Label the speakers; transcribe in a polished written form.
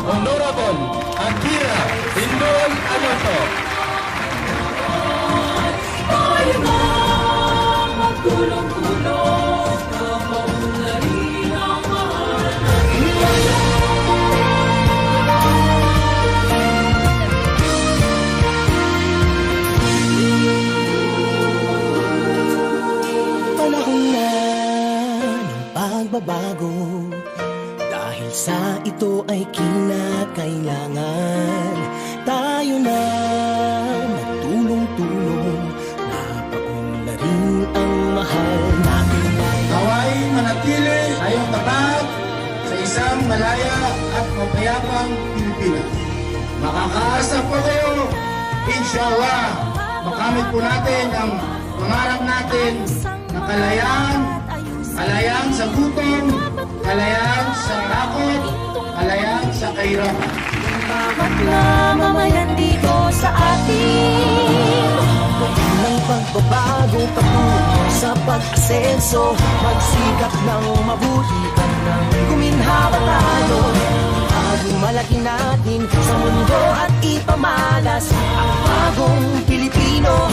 Speaker 1: Honorable Akira Indoy Alonso.
Speaker 2: Tayo na magtulong-tulong na maunlarin ang mahal na
Speaker 3: Panahon na ng pagbabago, dahil sa ito ay kinakailangan tayo na magtulong-tulong na paunlarin ang mahal natin.
Speaker 4: Naway manatili tayong tapat sa isang malaya at mapayapang Pilipinas. Makakaasa po kayo, inshallah, makamit po natin ang pangarap natin na kalayaan, kalayaan sa gutom, kalayaan sa takot, kalayaan sa kahirapan.
Speaker 2: bawat mamamayan dito sa atin.
Speaker 3: Ng pagbabago patungo sa pag-asenso, magsikap ng mabuti at nang guminhawa tayo. Malaki natin sa mundo at ipamalas ang bagong Pilipino.